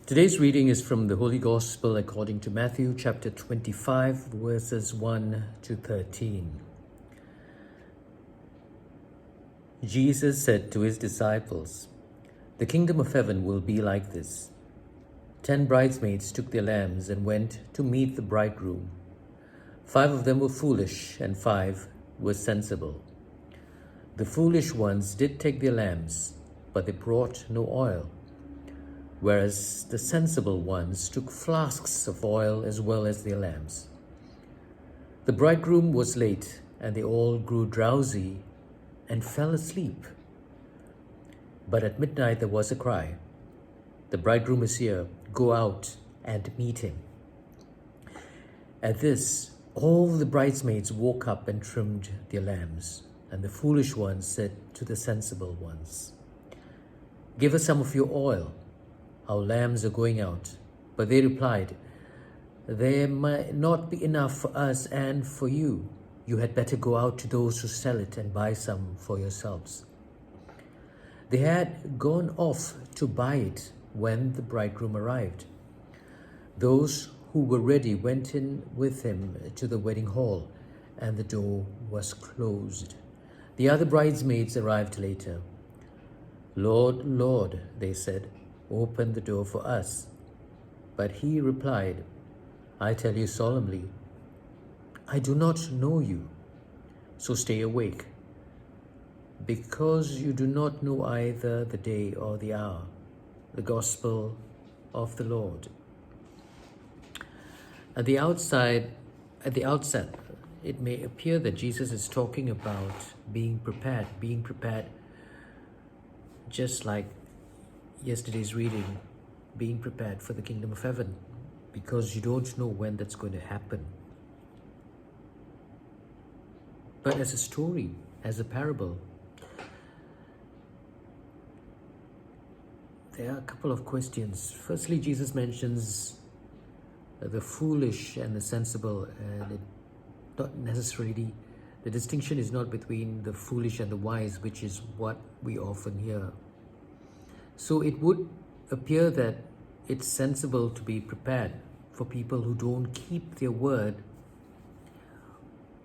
Today's reading is from the Holy Gospel according to Matthew chapter 25, verses 1 to 13. Jesus said to his disciples, "The kingdom of heaven will be like this. 10 bridesmaids took their lamps and went to meet the bridegroom. 5 of them were foolish and 5 were sensible. The foolish ones did take their lamps, but they brought no oil, whereas the sensible ones took flasks of oil as well as their lamps. The bridegroom was late, and they all grew drowsy and fell asleep. But at midnight there was a cry, 'The bridegroom is here, go out and meet him.' At this, all the bridesmaids woke up and trimmed their lamps, and the foolish ones said to the sensible ones, 'Give us some of your oil. Our lamps are going out.' But they replied, 'There might not be enough for us and for you. You had better go out to those who sell it and buy some for yourselves.' They had gone off to buy it when the bridegroom arrived. Those who were ready went in with him to the wedding hall, and the door was closed. The other bridesmaids arrived later. 'Lord, Lord,' they said, 'open the door for us.' But he replied, 'I tell you solemnly, I do not know you, so stay awake, because you do not know either the day or the hour.'" The Gospel of the Lord. At the outset, it may appear that Jesus is talking about being prepared, just like yesterday's reading, being prepared for the kingdom of heaven, because you don't know when that's going to happen. But as a story, as a parable, there are a couple of questions. Firstly, Jesus mentions the foolish and the sensible, and not necessarily, the distinction is not between the foolish and the wise, which is what we often hear. So it would appear that it's sensible to be prepared for people who don't keep their word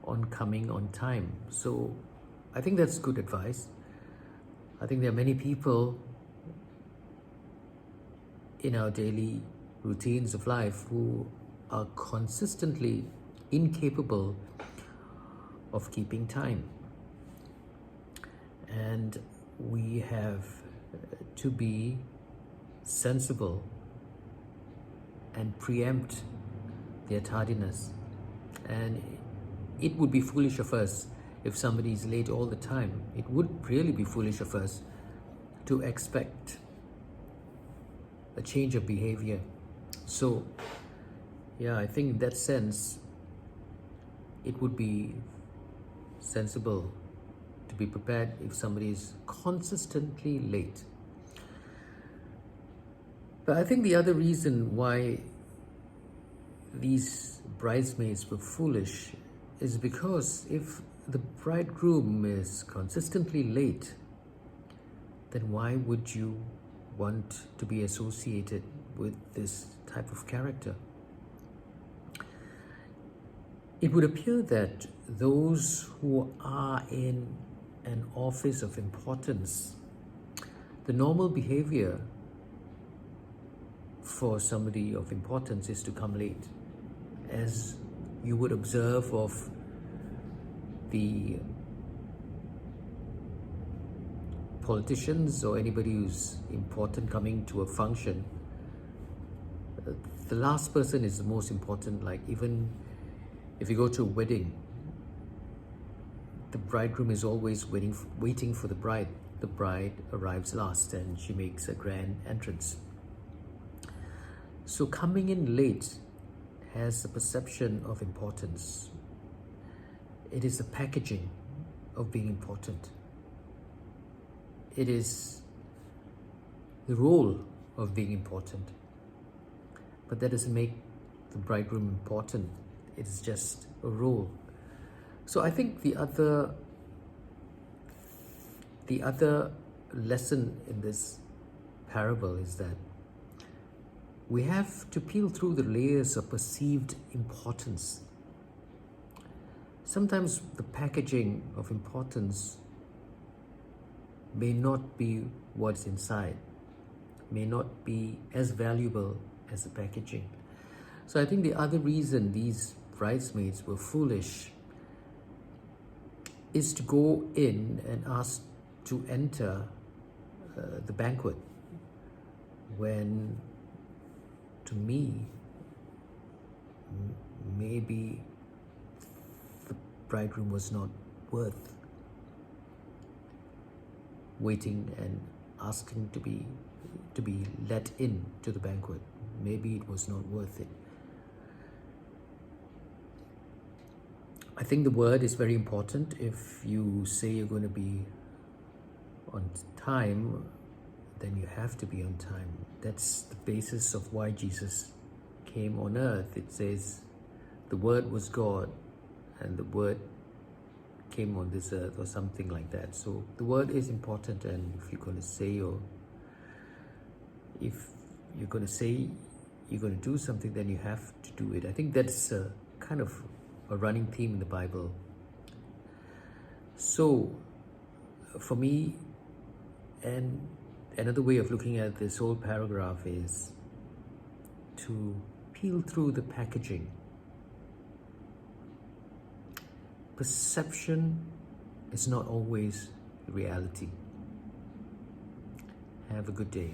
on coming on time. So I think that's good advice. I think there are many people in our daily routines of life who are consistently incapable of keeping time. And we have to be sensible and preempt their tardiness. And it would be foolish of us if somebody is late all the time. It would really be foolish of us to expect a change of behavior. So, I think in that sense, it would be sensible to be prepared if somebody is consistently late. But I think the other reason why these bridesmaids were foolish is because if the bridegroom is consistently late, then why would you want to be associated with this type of character? It would appear that those who are in an office of importance, the normal behavior for somebody of importance is to come late, as you would observe of the politicians or anybody who's important coming to a function. The last person is the most important. Like, even if you go to a wedding, the bridegroom is always waiting for the bride. The bride arrives last and she makes a grand entrance. So coming in late has a perception of importance. It is the packaging of being important. It is the role of being important. But that doesn't make the bridegroom important. It is just a role. So I think the other lesson in this parable is that We have to peel through the layers of perceived importance. Sometimes the packaging of importance may not be what's inside, may not be as valuable as the packaging. So I think the other reason these bridesmaids were foolish is to go in and ask to enter the banquet, when to me maybe the bridegroom was not worth waiting and asking to be let in to the banquet. Maybe it was not worth it. I think the word is very important. If you say you're going to be on time, then you have to be on time. That's the basis of why Jesus came on earth. It says the Word was God and the Word came on this earth, or something like that. So the word is important, and if you're going to say, or if you're going to say you're going to do something, then you have to do it. I think that's a kind of a running theme in the Bible. So for me, and another way of looking at this whole paragraph is to peel through the packaging. Perception is not always reality. Have a good day.